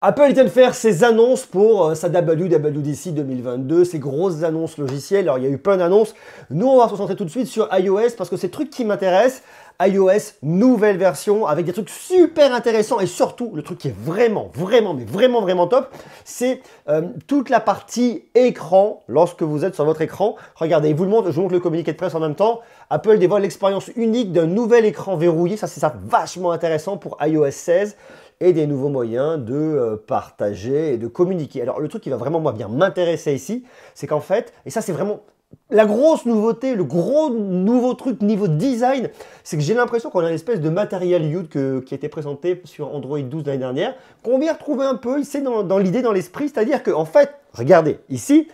Apple vient de faire ses annonces pour sa WWDC 2022, ses grosses annonces logicielles. Alors, il y a eu plein d'annonces. Nous, on va se concentrer tout de suite sur iOS parce que c'est le truc qui m'intéresse. iOS, nouvelle version avec des trucs super intéressants et surtout, le truc qui est vraiment top, c'est toute la partie écran lorsque vous êtes sur votre écran. Regardez, je vous montre le communiqué de presse en même temps. Apple dévoile l'expérience unique d'un nouvel écran verrouillé. Ça, c'est ça vachement intéressant pour iOS 16. Et des nouveaux moyens de partager et de communiquer. Alors, le truc qui va vraiment, moi, bien m'intéresser ici, c'est qu'en fait, et ça, c'est vraiment la grosse nouveauté, le gros nouveau truc niveau design, c'est que j'ai l'impression qu'on a une espèce de matériel Youth qui a été présenté sur Android 12 l'année dernière, qu'on vient retrouver un peu ici dans l'idée, dans l'esprit, c'est-à-dire qu'en fait, regardez, ici,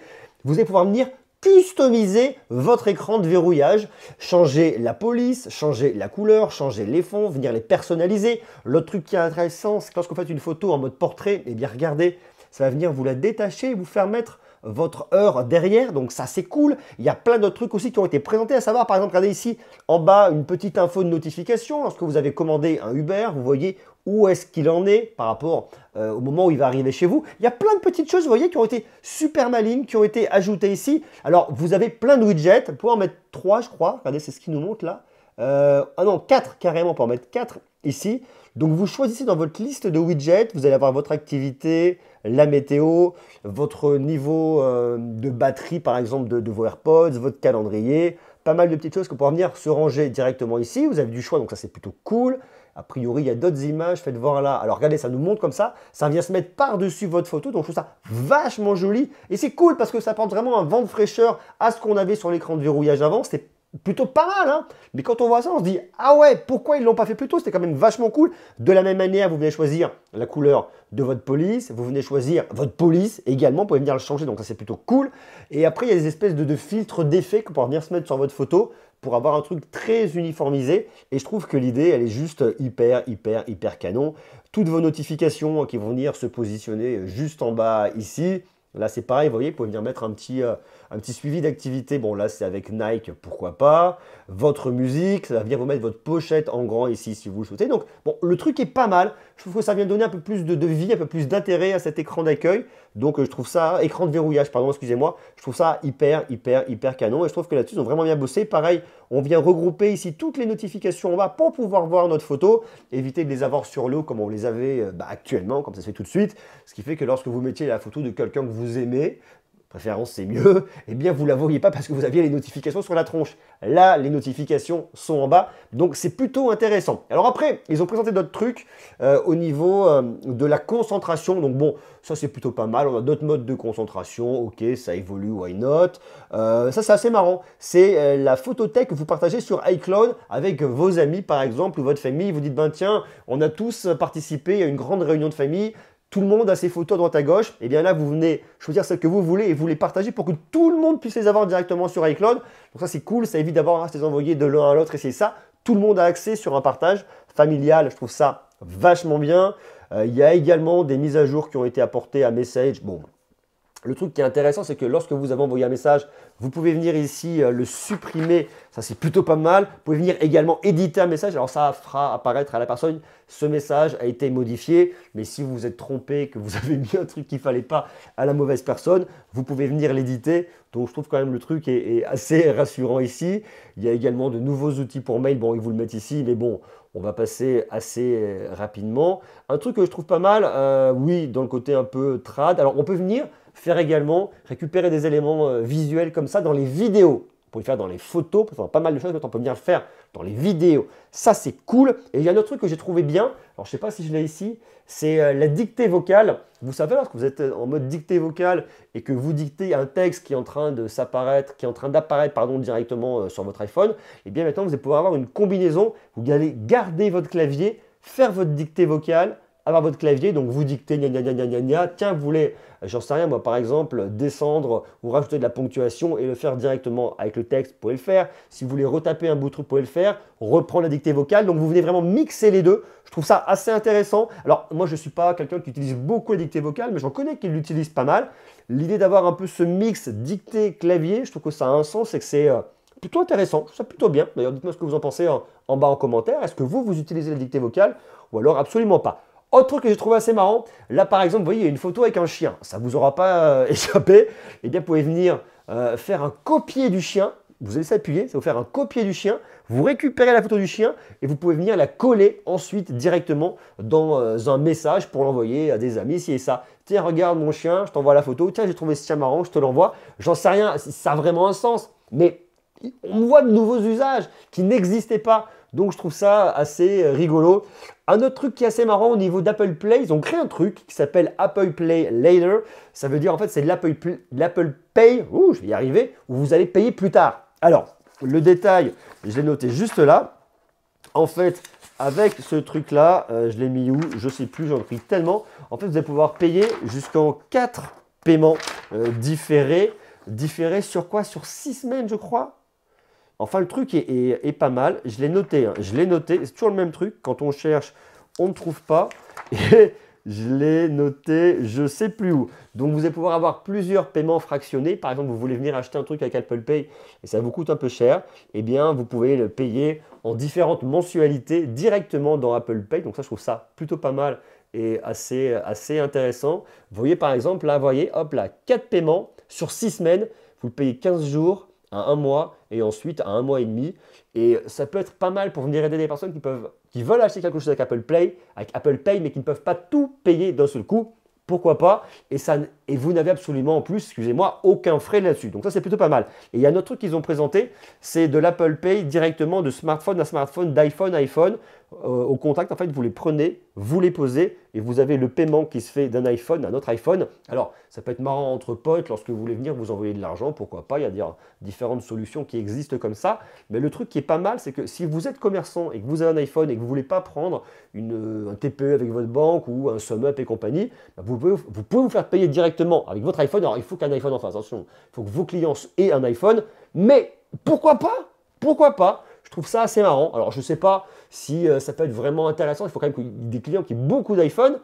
vous allez pouvoir venir customiser votre écran de verrouillage, changer la police, changer la couleur, changer les fonds, venir les personnaliser. L'autre truc qui est intéressant, c'est que lorsque vous faites une photo en mode portrait, eh bien regardez, ça va venir vous la détacher et vous faire mettre votre heure derrière, donc ça c'est cool. Il y a plein d'autres trucs aussi qui ont été présentés, à savoir par exemple, regardez ici en bas une petite info de notification. Lorsque vous avez commandé un Uber, vous voyez où est-ce qu'il en est par rapport au moment où il va arriver chez vous. Il y a plein de petites choses, vous voyez, qui ont été super malignes, qui ont été ajoutées ici. Alors, vous avez plein de widgets, vous pouvez en mettre 3, je crois. Regardez, c'est ce qui nous montre là. Ah non, 4 carrément, on peut en mettre 4 ici. Donc, vous choisissez dans votre liste de widgets, vous allez avoir votre activité, la météo, votre niveau de batterie, par exemple, de vos AirPods, votre calendrier, pas mal de petites choses que pour venir se ranger directement ici. Vous avez du choix, donc ça, c'est plutôt cool. A priori, il y a d'autres images, faites voir là. Alors regardez, ça nous montre comme ça vient se mettre par-dessus votre photo, donc je trouve ça vachement joli. Et c'est cool parce que ça apporte vraiment un vent de fraîcheur à ce qu'on avait sur l'écran de verrouillage avant. C'était plutôt pas mal, hein. Mais quand on voit ça, on se dit, ah ouais, pourquoi ils ne l'ont pas fait plus tôt? C'était quand même vachement cool. De la même manière, vous venez choisir la couleur de votre police, vous venez choisir votre police également, vous pouvez venir le changer, donc ça c'est plutôt cool. Et après, il y a des espèces de filtres d'effets que vous pouvez venir se mettre sur votre photo pour avoir un truc très uniformisé. Et je trouve que l'idée, elle est juste hyper canon. Toutes vos notifications qui vont venir se positionner juste en bas ici. Là, c'est pareil, vous voyez, vous pouvez venir mettre un petit suivi d'activité. Bon, là, c'est avec Nike, pourquoi pas. Votre musique, ça va venir vous mettre votre pochette en grand ici, si vous le souhaitez. Donc, bon, le truc est pas mal. Je trouve que ça vient donner un peu plus de vie, un peu plus d'intérêt à cet écran d'accueil. Donc, je trouve ça, écran de verrouillage, pardon, excusez-moi. Je trouve ça hyper canon. Et je trouve que là-dessus, ils ont vraiment bien bossé. Pareil, on vient regrouper ici toutes les notifications en bas pour pouvoir voir notre photo. Éviter de les avoir sur le haut comme on les avait actuellement, comme ça se fait tout de suite. Ce qui fait que lorsque vous mettiez la photo de quelqu'un que vous aimez, préférence c'est mieux, eh bien vous ne la voyez pas parce que vous aviez les notifications sur la tronche. Là, les notifications sont en bas, donc c'est plutôt intéressant. Alors après, ils ont présenté d'autres trucs au niveau de la concentration. Donc bon, ça c'est plutôt pas mal. On a d'autres modes de concentration. Ok, ça évolue, why not. Ça c'est assez marrant. C'est la photothèque que vous partagez sur iCloud avec vos amis par exemple ou votre famille. Vous dites, ben tiens, on a tous participé à une grande réunion de famille. Tout le monde a ses photos à droite à gauche, et bien là vous venez choisir celles que vous voulez et vous les partagez pour que tout le monde puisse les avoir directement sur iCloud. Donc ça c'est cool, ça évite d'avoir à se les envoyer de l'un à l'autre et c'est ça. Tout le monde a accès sur un partage familial, je trouve ça vachement bien. Il y a également des mises à jour qui ont été apportées à Message. Bon, le truc qui est intéressant, c'est que lorsque vous avez envoyé un message, vous pouvez venir ici le supprimer. Ça, c'est plutôt pas mal. Vous pouvez venir également éditer un message. Alors, ça fera apparaître à la personne, ce message a été modifié. Mais si vous vous êtes trompé, que vous avez mis un truc qu'il ne fallait pas à la mauvaise personne, vous pouvez venir l'éditer. Donc, je trouve quand même le truc est assez rassurant ici. Il y a également de nouveaux outils pour mail. Bon, ils vous le mettent ici, mais bon, on va passer assez rapidement. Un truc que je trouve pas mal, oui, dans le côté un peu trad. Alors, on peut venir faire également récupérer des éléments visuels comme ça dans les vidéos. On peut le faire dans les photos, on peut faire pas mal de choses, on peut bien le faire dans les vidéos. Ça, c'est cool. Et il y a un autre truc que j'ai trouvé bien, alors je ne sais pas si je l'ai ici, c'est la dictée vocale. Vous savez, lorsque vous êtes en mode dictée vocale et que vous dictez un texte qui est en train de s'apparaître, qui est en train d'apparaître directement sur votre iPhone, et bien maintenant, vous allez pouvoir avoir une combinaison. Vous allez garder votre clavier, faire votre dictée vocale, avoir votre clavier, donc vous dictez gna gna gna gna gna gna. Tiens, vous voulez, j'en sais rien moi, par exemple, descendre ou rajouter de la ponctuation et le faire directement avec le texte, vous pouvez le faire. Si vous voulez retaper un bout de truc, vous pouvez le faire. Reprendre la dictée vocale, donc vous venez vraiment mixer les deux. Je trouve ça assez intéressant. Alors, moi, je ne suis pas quelqu'un qui utilise beaucoup la dictée vocale, mais j'en connais qui l'utilisent pas mal. L'idée d'avoir un peu ce mix dictée-clavier, je trouve que ça a un sens et que c'est plutôt intéressant. Je trouve ça plutôt bien. D'ailleurs, dites-moi ce que vous en pensez en bas en commentaire. Est-ce que vous utilisez la dictée vocale ou alors absolument pas? Autre truc que j'ai trouvé assez marrant, là par exemple, vous voyez, il y a une photo avec un chien. Ça ne vous aura pas échappé. Eh bien, vous pouvez venir faire un copier du chien. Vous allez s'appuyer, ça va vous faire un copier du chien. Vous récupérez la photo du chien et vous pouvez venir la coller ensuite directement dans un message pour l'envoyer à des amis, ci et ça. Tiens, regarde mon chien, je t'envoie la photo. Tiens, j'ai trouvé ce chien marrant, je te l'envoie. J'en sais rien si ça a vraiment un sens, mais on voit de nouveaux usages qui n'existaient pas. Donc, je trouve ça assez rigolo. Un autre truc qui est assez marrant au niveau d'Apple Play, ils ont créé un truc qui s'appelle Apple Play Later. Ça veut dire en fait c'est l'Apple Pay, je vais y arriver, où vous allez payer plus tard. Alors, le détail, je l'ai noté juste là. En fait, avec ce truc-là, je l'ai mis où? Je ne sais plus, j'en ai pris tellement. En fait, vous allez pouvoir payer jusqu'en 4 paiements différés. Différés sur quoi? Sur 6 semaines, je crois. Enfin, le truc est pas mal. Je l'ai noté. Je l'ai noté. C'est toujours le même truc. Quand on cherche, on ne trouve pas. Et je l'ai noté, je ne sais plus où. Donc, vous allez pouvoir avoir plusieurs paiements fractionnés. Par exemple, vous voulez venir acheter un truc avec Apple Pay et ça vous coûte un peu cher. Eh bien, vous pouvez le payer en différentes mensualités directement dans Apple Pay. Donc, ça, je trouve ça plutôt pas mal et assez intéressant. Vous voyez, par exemple, là, vous voyez, hop là, 4 paiements sur 6 semaines. Vous le payez 15 jours à 1 mois et ensuite à 1 mois et demi. Et ça peut être pas mal pour venir aider des personnes qui veulent acheter quelque chose avec Apple Pay, mais qui ne peuvent pas tout payer d'un seul coup. Pourquoi pas? Et vous n'avez absolument en plus, excusez-moi, aucun frais là-dessus. Donc ça, c'est plutôt pas mal. Et il y a un autre truc qu'ils ont présenté, c'est de l'Apple Pay directement de smartphone à smartphone, d'iPhone à iPhone. Au contact, en fait, vous les prenez, vous les posez et vous avez le paiement qui se fait d'un iPhone à un autre iPhone. Alors, ça peut être marrant entre potes, lorsque vous voulez venir vous envoyer de l'argent, pourquoi pas, il y a différentes solutions qui existent comme ça. Mais le truc qui est pas mal, c'est que si vous êtes commerçant et que vous avez un iPhone et que vous ne voulez pas prendre un TPE avec votre banque ou un SumUp et compagnie, vous pouvez vous faire payer directement avec votre iPhone. Alors, il faut qu'un iPhone, enfin attention, il faut que vos clients aient un iPhone, mais pourquoi pas? Pourquoi pas? Je trouve ça assez marrant. Alors, je ne sais pas si ça peut être vraiment intéressant. Il faut quand même qu'il y ait des clients qui aient beaucoup d'iPhone,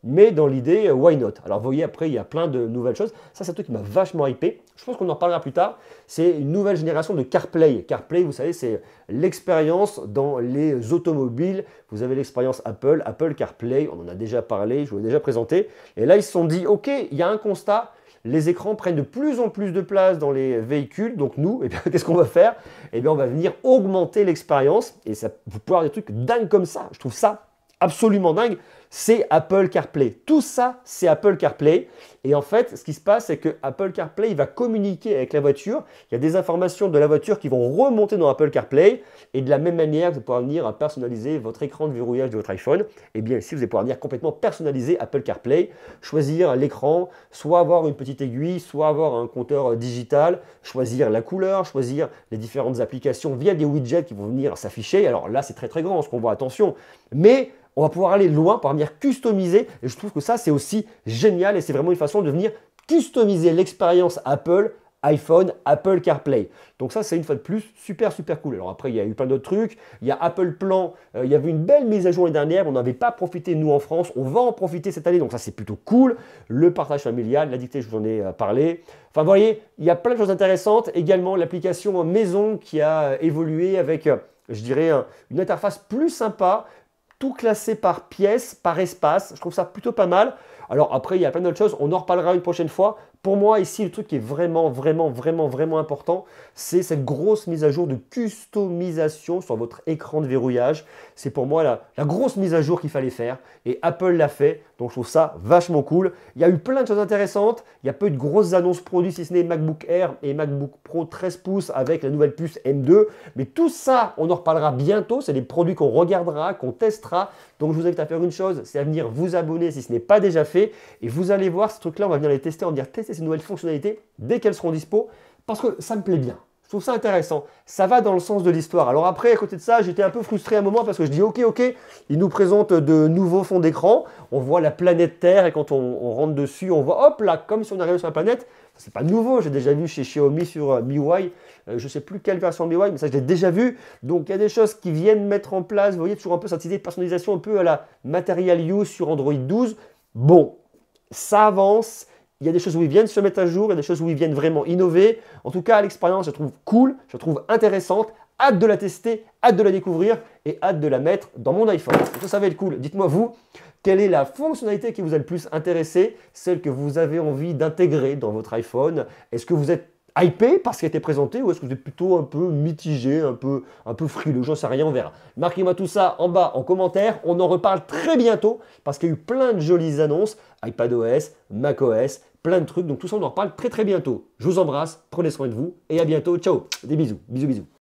mais dans l'idée, why not? Alors, vous voyez, après, il y a plein de nouvelles choses. Ça, c'est un truc qui m'a vachement hypé. Je pense qu'on en reparlera plus tard. C'est une nouvelle génération de CarPlay. CarPlay, vous savez, c'est l'expérience dans les automobiles. Vous avez l'expérience Apple, Apple CarPlay. On en a déjà parlé, je vous l'ai déjà présenté. Et là, ils se sont dit, OK, il y a un constat. Les écrans prennent de plus en plus de place dans les véhicules. Donc nous, eh bien, qu'est-ce qu'on va faire? Eh bien, on va venir augmenter l'expérience. Et ça, vous pouvez avoir des trucs dingues comme ça. Je trouve ça absolument dingue. C'est Apple CarPlay. Tout ça, c'est Apple CarPlay. Et en fait, ce qui se passe, c'est que Apple CarPlay va communiquer avec la voiture. Il y a des informations de la voiture qui vont remonter dans Apple CarPlay. Et de la même manière, vous allez pouvoir venir personnaliser votre écran de verrouillage de votre iPhone. Et bien ici, vous allez pouvoir venir complètement personnaliser Apple CarPlay, choisir l'écran, soit avoir une petite aiguille, soit avoir un compteur digital, choisir la couleur, choisir les différentes applications via des widgets qui vont venir s'afficher. Alors là, c'est très très grand, ce qu'on voit, attention. Mais on va pouvoir aller loin pour venir customiser. Et je trouve que ça, c'est aussi génial et c'est vraiment une façon de venir customiser l'expérience Apple, iPhone, Apple CarPlay. Donc ça, c'est une fois de plus super cool. Alors après, il y a eu plein d'autres trucs. Il y a Apple Plan. Il y avait une belle mise à jour l'année dernière. On n'avait pas profité, nous, en France. On va en profiter cette année. Donc ça, c'est plutôt cool. Le partage familial, la dictée, je vous en ai parlé. Enfin, vous voyez, il y a plein de choses intéressantes. Également, l'application Maison qui a évolué avec, je dirais, une interface plus sympa. Tout classé par pièce, par espace. Je trouve ça plutôt pas mal. Alors après, il y a plein d'autres choses. On en reparlera une prochaine fois. Pour moi, ici, le truc qui est vraiment important, c'est cette grosse mise à jour de customisation sur votre écran de verrouillage. C'est pour moi la grosse mise à jour qu'il fallait faire. Et Apple l'a fait. Donc, je trouve ça vachement cool. Il y a eu plein de choses intéressantes. Il y a peu de grosses annonces produits, si ce n'est MacBook Air et MacBook Pro 13 pouces avec la nouvelle puce M2. Mais tout ça, on en reparlera bientôt. C'est des produits qu'on regardera, qu'on testera. Donc, je vous invite à faire une chose, c'est à venir vous abonner si ce n'est pas déjà fait. Et vous allez voir, ces trucs-là, on va venir les tester, on va venir tester ces nouvelles fonctionnalités dès qu'elles seront dispo. Parce que ça me plaît bien. Je trouve ça intéressant. Ça va dans le sens de l'histoire. Alors après, à côté de ça, j'étais un peu frustré à un moment parce que je dis OK, ils nous présentent de nouveaux fonds d'écran. On voit la planète Terre et quand on rentre dessus, on voit hop là, comme si on arrivait sur la planète. C'est pas nouveau, j'ai déjà vu chez Xiaomi sur MIUI. Je ne sais plus quelle version MIUI, mais ça je l'ai déjà vu. Donc il y a des choses qui viennent mettre en place. Vous voyez, toujours un peu cette idée de personnalisation un peu à la Material You sur Android 12. Bon, ça avance. Il y a des choses où ils viennent se mettre à jour, il y a des choses où ils viennent vraiment innover. En tout cas, l'expérience, je la trouve cool, je la trouve intéressante. hâte de la tester, hâte de la découvrir et hâte de la mettre dans mon iPhone. Donc ça va être cool. Dites-moi vous, quelle est la fonctionnalité qui vous a le plus intéressé, celle que vous avez envie d'intégrer dans votre iPhone? Est-ce que vous êtes hypé par ce qui a été présenté ou est-ce que vous êtes plutôt un peu mitigé, un peu frileux? J'en sais rien, on verra. Marquez-moi tout ça en bas en commentaire. On en reparle très bientôt parce qu'il y a eu plein de jolies annonces. iPadOS, macOS, plein de trucs. Donc tout ça, on en reparle très bientôt. Je vous embrasse, prenez soin de vous et à bientôt. Ciao, des bisous, bisous, bisous.